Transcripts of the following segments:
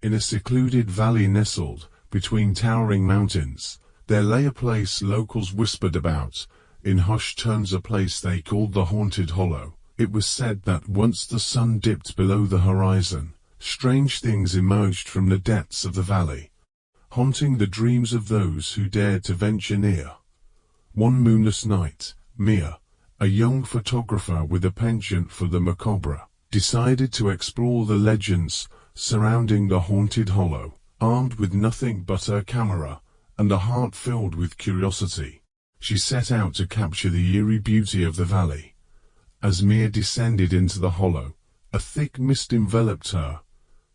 In a secluded valley nestled between towering mountains, there lay a place locals whispered about, in hushed tones, a place they called the Haunted Hollow. It was said that once the sun dipped below the horizon, strange things emerged from the depths of the valley, haunting the dreams of those who dared to venture near. One moonless night, Mia, a young photographer with a penchant for the macabre, decided to explore the legends surrounding the Haunted Hollow. Armed with nothing but her camera and a heart filled with curiosity, she set out to capture the eerie beauty of the valley. As Mia descended into the hollow, a thick mist enveloped her,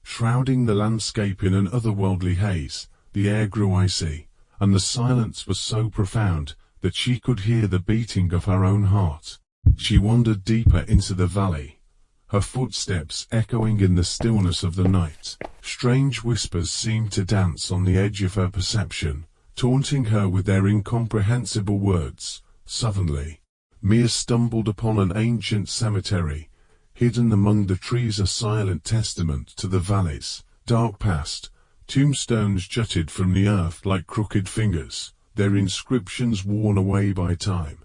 shrouding the landscape in an otherworldly haze. The air grew icy, and the silence was so profound that she could hear the beating of her own heart. She wandered deeper into the valley, her footsteps echoing in the stillness of the night. Strange whispers seemed to dance on the edge of her perception, taunting her with their incomprehensible words. Suddenly, Mia stumbled upon an ancient cemetery, hidden among the trees, a silent testament to the valley's dark past. Tombstones jutted from the earth like crooked fingers, their inscriptions worn away by time.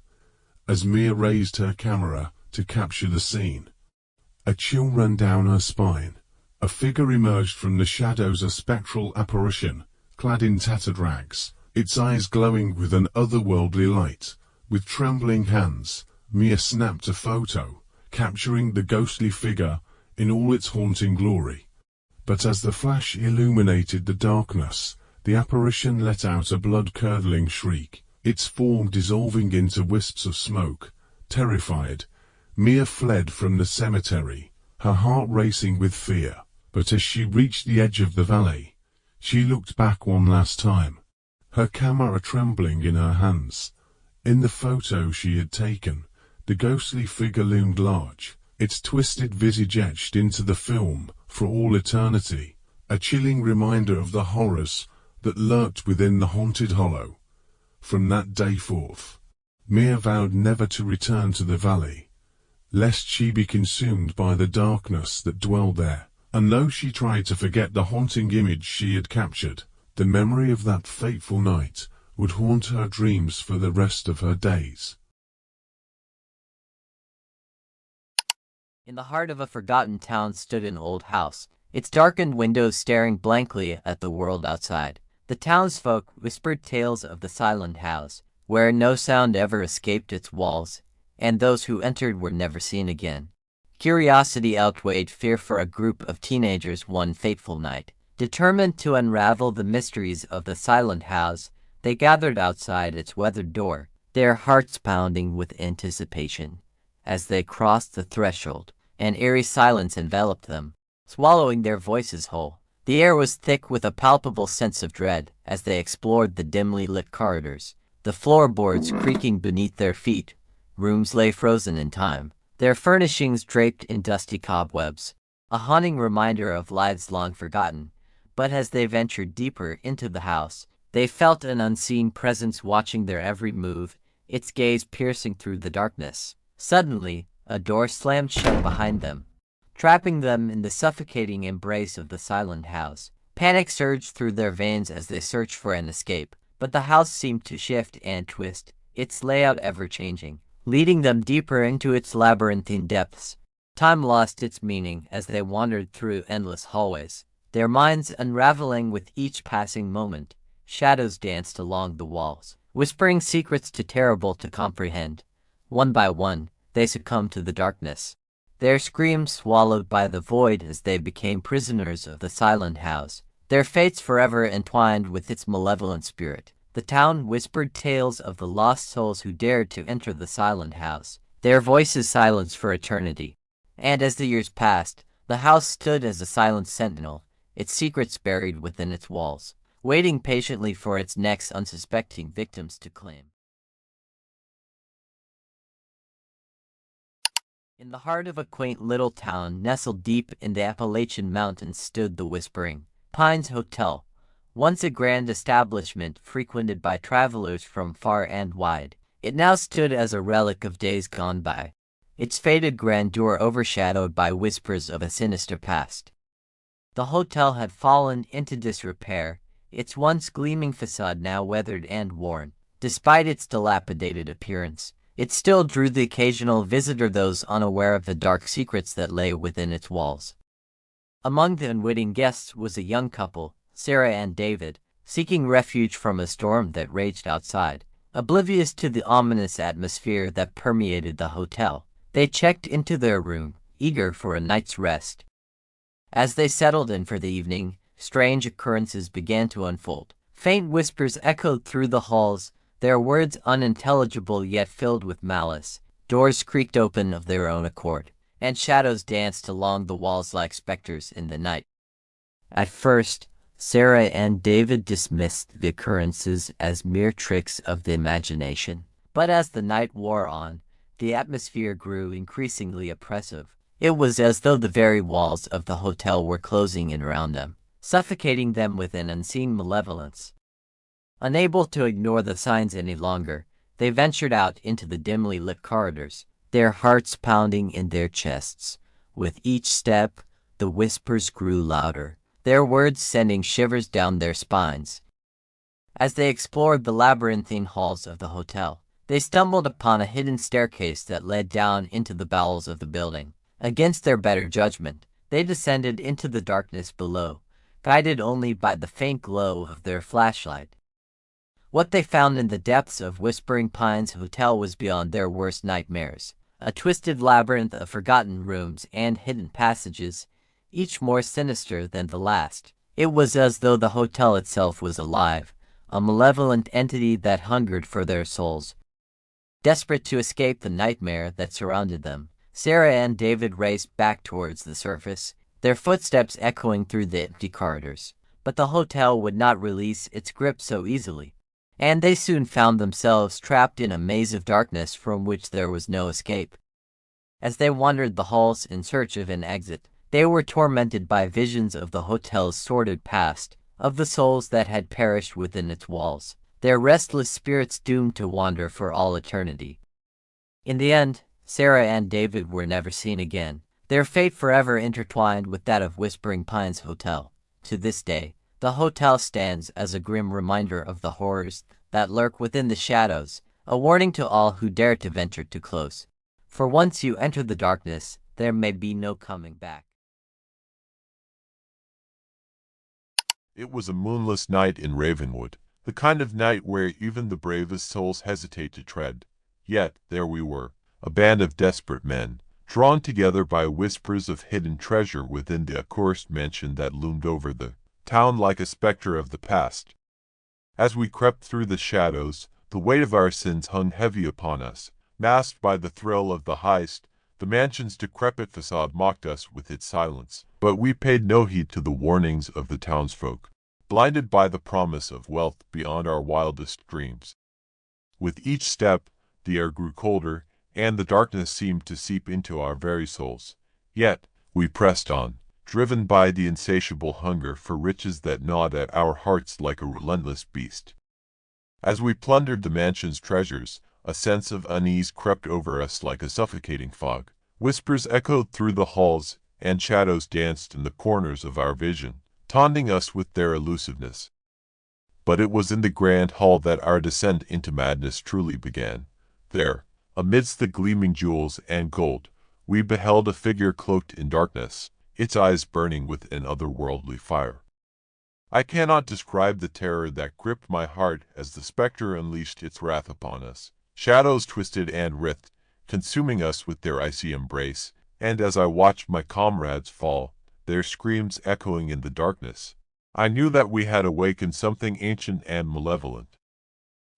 As Mia raised her camera to capture the scene, a chill ran down her spine. A figure emerged from the shadows, a spectral apparition, clad in tattered rags, its eyes glowing with an otherworldly light. With trembling hands, Mia snapped a photo, capturing the ghostly figure in all its haunting glory. But as the flash illuminated the darkness, the apparition let out a blood-curdling shriek, its form dissolving into wisps of smoke. Terrified, Mia fled from the cemetery, her heart racing with fear. But as she reached the edge of the valley, she looked back one last time, her camera trembling in her hands. In the photo she had taken, the ghostly figure loomed large, its twisted visage etched into the film for all eternity, a chilling reminder of the horrors that lurked within the Haunted Hollow. From that day forth, Mia vowed never to return to the valley, lest she be consumed by the darkness that dwelled there. And though she tried to forget the haunting image she had captured, the memory of that fateful night would haunt her dreams for the rest of her days. In the heart of a forgotten town stood an old house, its darkened windows staring blankly at the world outside. The townsfolk whispered tales of the silent house, where no sound ever escaped its walls, and those who entered were never seen again. Curiosity outweighed fear for a group of teenagers one fateful night. Determined to unravel the mysteries of the silent house, they gathered outside its weathered door, their hearts pounding with anticipation. As they crossed the threshold, an eerie silence enveloped them, swallowing their voices whole. The air was thick with a palpable sense of dread as they explored the dimly lit corridors, the floorboards creaking beneath their feet. Rooms lay frozen in time, their furnishings draped in dusty cobwebs, a haunting reminder of lives long forgotten. But as they ventured deeper into the house, they felt an unseen presence watching their every move, its gaze piercing through the darkness. Suddenly, a door slammed shut behind them, trapping them in the suffocating embrace of the silent house. Panic surged through their veins as they searched for an escape, but the house seemed to shift and twist, its layout ever-changing, leading them deeper into its labyrinthine depths. Time lost its meaning as they wandered through endless hallways, their minds unraveling with each passing moment. Shadows danced along the walls, whispering secrets too terrible to comprehend. One by one, they succumbed to the darkness, their screams swallowed by the void as they became prisoners of the silent house, their fates forever entwined with its malevolent spirit. The town whispered tales of the lost souls who dared to enter the silent house, their voices silenced for eternity. And as the years passed, the house stood as a silent sentinel, its secrets buried within its walls, waiting patiently for its next unsuspecting victims to claim. In the heart of a quaint little town nestled deep in the Appalachian Mountains stood the Whispering Pines Hotel, once a grand establishment frequented by travelers from far and wide. It now stood as a relic of days gone by, its faded grandeur overshadowed by whispers of a sinister past. The hotel had fallen into disrepair, its once gleaming facade now weathered and worn. Despite its dilapidated appearance, it still drew the occasional visitor, those unaware of the dark secrets that lay within its walls. Among the unwitting guests was a young couple, Sarah and David, seeking refuge from a storm that raged outside. Oblivious to the ominous atmosphere that permeated the hotel, they checked into their room, eager for a night's rest. As they settled in for the evening, strange occurrences began to unfold. Faint whispers echoed through the halls, their words unintelligible yet filled with malice. Doors creaked open of their own accord, and shadows danced along the walls like specters in the night. At first, Sarah and David dismissed the occurrences as mere tricks of the imagination. But as the night wore on, the atmosphere grew increasingly oppressive. It was as though the very walls of the hotel were closing in around them, suffocating them with an unseen malevolence. Unable to ignore the signs any longer, they ventured out into the dimly lit corridors, their hearts pounding in their chests. With each step, the whispers grew louder, their words sending shivers down their spines. As they explored the labyrinthine halls of the hotel, they stumbled upon a hidden staircase that led down into the bowels of the building. Against their better judgment, they descended into the darkness below, guided only by the faint glow of their flashlight. What they found in the depths of Whispering Pines Hotel was beyond their worst nightmares. A twisted labyrinth of forgotten rooms and hidden passages, each more sinister than the last. It was as though the hotel itself was alive, a malevolent entity that hungered for their souls. Desperate to escape the nightmare that surrounded them, Sarah and David raced back towards the surface, their footsteps echoing through the empty corridors. But the hotel would not release its grip so easily, and they soon found themselves trapped in a maze of darkness from which there was no escape. As they wandered the halls in search of an exit, they were tormented by visions of the hotel's sordid past, of the souls that had perished within its walls, their restless spirits doomed to wander for all eternity. In the end, Sarah and David were never seen again, their fate forever intertwined with that of Whispering Pines Hotel. To this day, the hotel stands as a grim reminder of the horrors that lurk within the shadows, a warning to all who dare to venture too close. For once you enter the darkness, there may be no coming back. It was a moonless night in Ravenwood, the kind of night where even the bravest souls hesitate to tread. Yet, there we were, a band of desperate men, drawn together by whispers of hidden treasure within the accursed mansion that loomed over the town like a specter of the past. As we crept through the shadows, the weight of our sins hung heavy upon us. Masked by the thrill of the heist, the mansion's decrepit facade mocked us with its silence. But we paid no heed to the warnings of the townsfolk, blinded by the promise of wealth beyond our wildest dreams. With each step, the air grew colder, and the darkness seemed to seep into our very souls. Yet, we pressed on, driven by the insatiable hunger for riches that gnawed at our hearts like a relentless beast. As we plundered the mansion's treasures, a sense of unease crept over us like a suffocating fog. Whispers echoed through the halls, and shadows danced in the corners of our vision, taunting us with their elusiveness. But it was in the grand hall that our descent into madness truly began. There, amidst the gleaming jewels and gold, we beheld a figure cloaked in darkness, its eyes burning with an otherworldly fire. I cannot describe the terror that gripped my heart as the specter unleashed its wrath upon us. Shadows twisted and writhed, consuming us with their icy embrace, and as I watched my comrades fall, their screams echoing in the darkness, I knew that we had awakened something ancient and malevolent.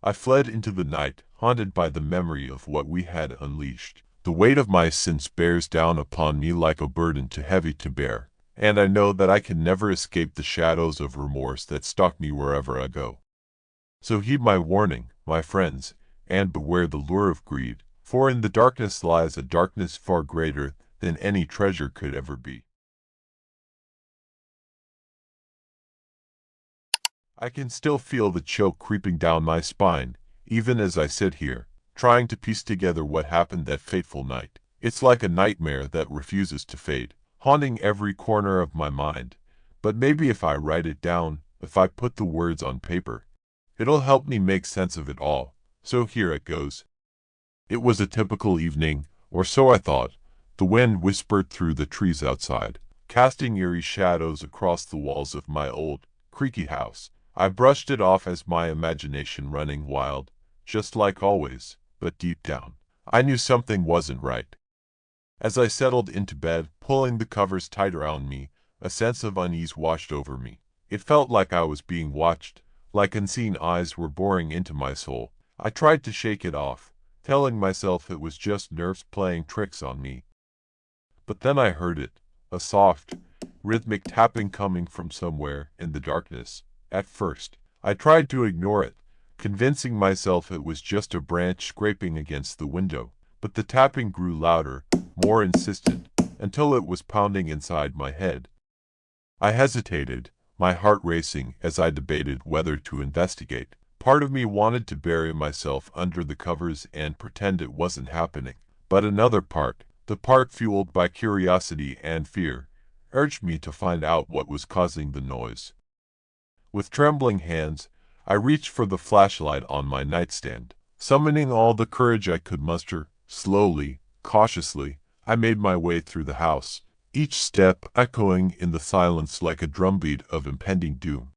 I fled into the night, haunted by the memory of what we had unleashed. The weight of my sins bears down upon me like a burden too heavy to bear, and I know that I can never escape the shadows of remorse that stalk me wherever I go. So heed my warning, my friends, and beware the lure of greed, for in the darkness lies a darkness far greater than any treasure could ever be. I can still feel the chill creeping down my spine, even as I sit here, trying to piece together what happened that fateful night. It's like a nightmare that refuses to fade, haunting every corner of my mind, But maybe if I write it down, if I put the words on paper, it'll help me make sense of it all. So here it goes. It was a typical evening, or so I thought. The wind whispered through the trees outside, casting eerie shadows across the walls of my old, creaky house. I brushed it off as my imagination running wild, just like always, but deep down, I knew something wasn't right. As I settled into bed, pulling the covers tight around me, a sense of unease washed over me. It felt like I was being watched, like unseen eyes were boring into my soul. I tried to shake it off, telling myself it was just nerves playing tricks on me. But then I heard it, a soft, rhythmic tapping coming from somewhere in the darkness. At first, I tried to ignore it, convincing myself it was just a branch scraping against the window. But the tapping grew louder, more insistent, until it was pounding inside my head. I hesitated, my heart racing as I debated whether to investigate. Part of me wanted to bury myself under the covers and pretend it wasn't happening. But another part, the part fueled by curiosity and fear, urged me to find out what was causing the noise. With trembling hands, I reached for the flashlight on my nightstand. Summoning all the courage I could muster, slowly, cautiously, I made my way through the house, each step echoing in the silence like a drumbeat of impending doom.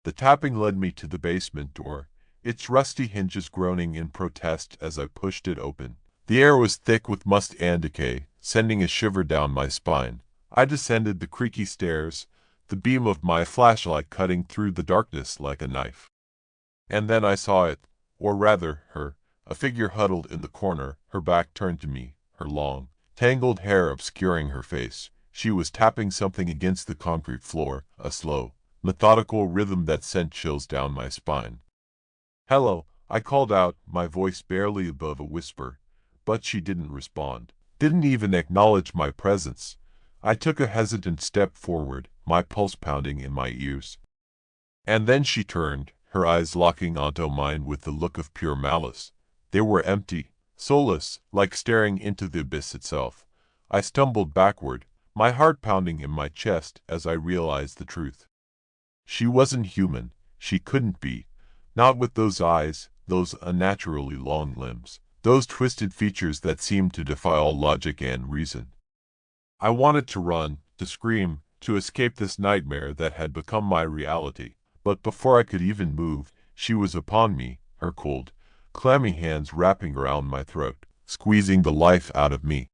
The tapping led me to the basement door, its rusty hinges groaning in protest as I pushed it open. The air was thick with must and decay, sending a shiver down my spine. I descended the creaky stairs, the beam of my flashlight cutting through the darkness like a knife. And then I saw it, or rather her, a figure huddled in the corner, her back turned to me, her long, tangled hair obscuring her face. She was tapping something against the concrete floor, a slow, methodical rhythm that sent chills down my spine. "Hello," I called out, my voice barely above a whisper, but she didn't respond, didn't even acknowledge my presence. I took a hesitant step forward, my pulse pounding in my ears. And then she turned, her eyes locking onto mine with the look of pure malice. They were empty, soulless, like staring into the abyss itself. I stumbled backward, my heart pounding in my chest as I realized the truth. She wasn't human. She couldn't be. Not with those eyes, those unnaturally long limbs, those twisted features that seemed to defy all logic and reason. I wanted to run, to scream, to escape this nightmare that had become my reality. But before I could even move, she was upon me, her cold, clammy hands wrapping around my throat, squeezing the life out of me.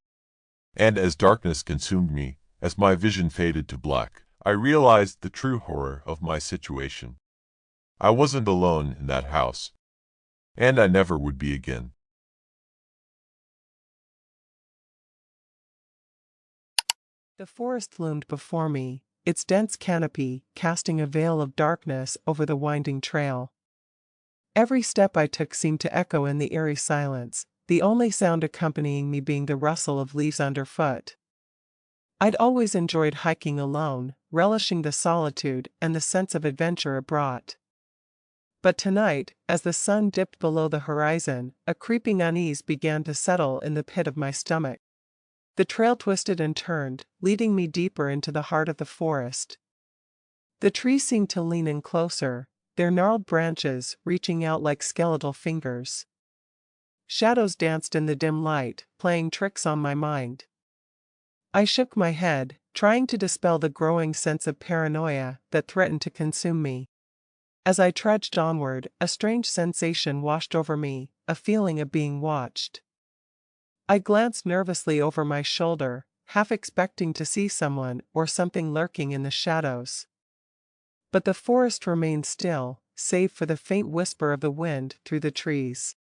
And as darkness consumed me, as my vision faded to black, I realized the true horror of my situation. I wasn't alone in that house. And I never would be again. The forest loomed before me, its dense canopy casting a veil of darkness over the winding trail. Every step I took seemed to echo in the eerie silence, the only sound accompanying me being the rustle of leaves underfoot. I'd always enjoyed hiking alone, relishing the solitude and the sense of adventure it brought. But tonight, as the sun dipped below the horizon, a creeping unease began to settle in the pit of my stomach. The trail twisted and turned, leading me deeper into the heart of the forest. The trees seemed to lean in closer, their gnarled branches reaching out like skeletal fingers. Shadows danced in the dim light, playing tricks on my mind. I shook my head, trying to dispel the growing sense of paranoia that threatened to consume me. As I trudged onward, a strange sensation washed over me, a feeling of being watched. I glanced nervously over my shoulder, half expecting to see someone or something lurking in the shadows. But the forest remained still, save for the faint whisper of the wind through the trees.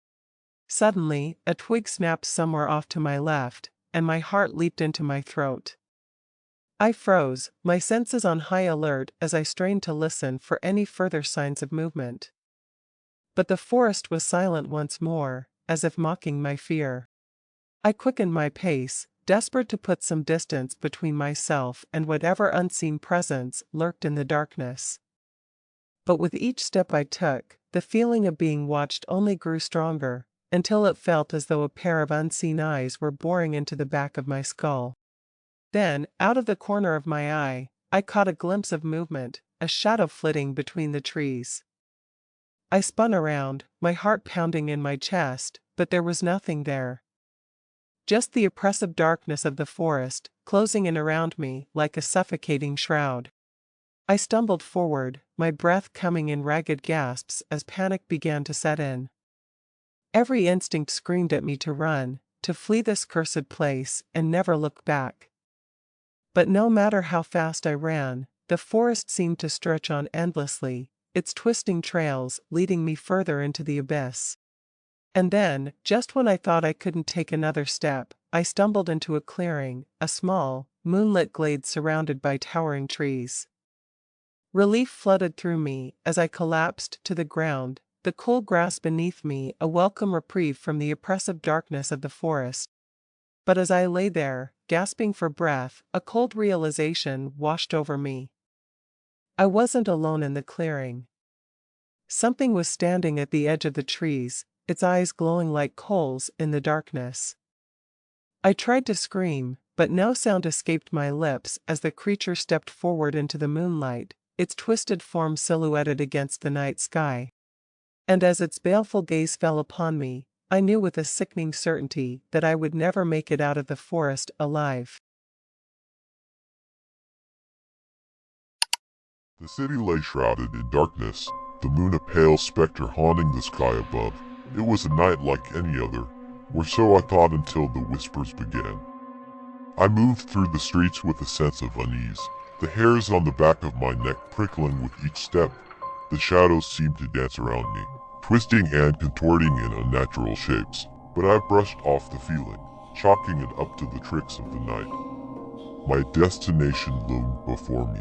Suddenly, a twig snapped somewhere off to my left, and my heart leaped into my throat. I froze, my senses on high alert as I strained to listen for any further signs of movement. But the forest was silent once more, as if mocking my fear. I quickened my pace, desperate to put some distance between myself and whatever unseen presence lurked in the darkness. But with each step I took, the feeling of being watched only grew stronger, until it felt as though a pair of unseen eyes were boring into the back of my skull. Then, out of the corner of my eye, I caught a glimpse of movement, a shadow flitting between the trees. I spun around, my heart pounding in my chest, but there was nothing there. Just the oppressive darkness of the forest, closing in around me like a suffocating shroud. I stumbled forward, my breath coming in ragged gasps as panic began to set in. Every instinct screamed at me to run, to flee this cursed place and never look back. But no matter how fast I ran, the forest seemed to stretch on endlessly, its twisting trails leading me further into the abyss. And then, just when I thought I couldn't take another step, I stumbled into a clearing, a small, moonlit glade surrounded by towering trees. Relief flooded through me as I collapsed to the ground, the cool grass beneath me a welcome reprieve from the oppressive darkness of the forest. But as I lay there, gasping for breath, a cold realization washed over me. I wasn't alone in the clearing. Something was standing at the edge of the trees, its eyes glowing like coals in the darkness. I tried to scream, but no sound escaped my lips as the creature stepped forward into the moonlight, its twisted form silhouetted against the night sky. And as its baleful gaze fell upon me, I knew with a sickening certainty that I would never make it out of the forest alive. The city lay shrouded in darkness, the moon a pale specter haunting the sky above. It was a night like any other, or so I thought until the whispers began. I moved through the streets with a sense of unease, the hairs on the back of my neck prickling with each step. The shadows seemed to dance around me, twisting and contorting in unnatural shapes, but I brushed off the feeling, chalking it up to the tricks of the night. My destination loomed before me,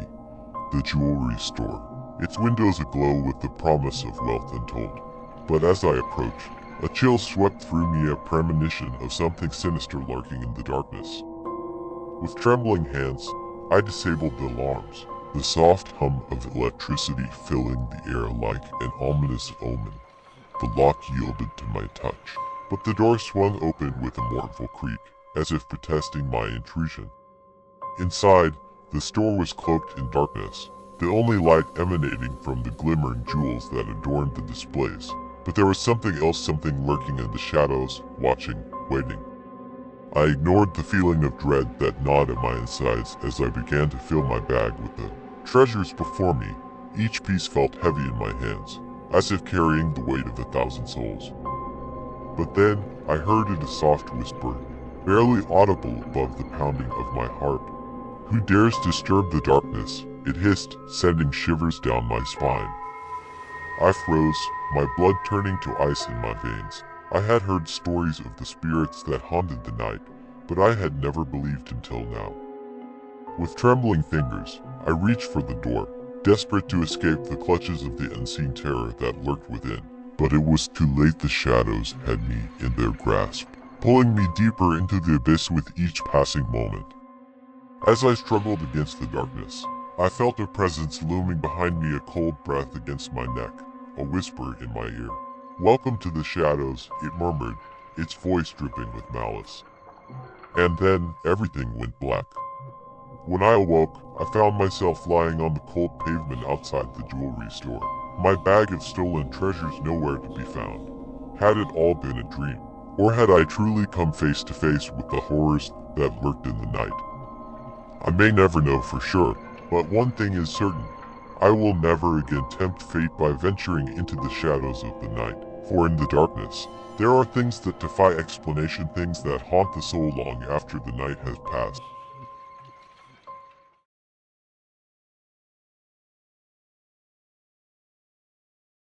the jewelry store, its windows aglow with the promise of wealth untold. But as I approached, a chill swept through me, a premonition of something sinister lurking in the darkness. With trembling hands, I disabled the alarms, the soft hum of electricity filling the air like an ominous omen. The lock yielded to my touch, but the door swung open with a mournful creak, as if protesting my intrusion. Inside, the store was cloaked in darkness, the only light emanating from the glimmering jewels that adorned the displays. But there was something else, something lurking in the shadows, watching, waiting. I ignored the feeling of dread that gnawed at my insides as I began to fill my bag with the treasures before me. Each piece felt heavy in my hands, as if carrying the weight of 1,000 souls. But then, I heard it, a soft whisper, barely audible above the pounding of my heart. "Who dares disturb the darkness?" it hissed, sending shivers down my spine. I froze, my blood turning to ice in my veins. I had heard stories of the spirits that haunted the night, but I had never believed until now. With trembling fingers, I reached for the door, desperate to escape the clutches of the unseen terror that lurked within. But it was too late. The shadows had me in their grasp, pulling me deeper into the abyss with each passing moment. As I struggled against the darkness, I felt a presence looming behind me, a cold breath against my neck, a whisper in my ear. "Welcome to the shadows," it murmured, its voice dripping with malice. And then, everything went black. When I awoke, I found myself lying on the cold pavement outside the jewelry store, my bag of stolen treasures nowhere to be found. Had it all been a dream? Or had I truly come face to face with the horrors that lurked in the night? I may never know for sure, but one thing is certain. I will never again tempt fate by venturing into the shadows of the night, for in the darkness, there are things that defy explanation, things that haunt the soul long after the night has passed.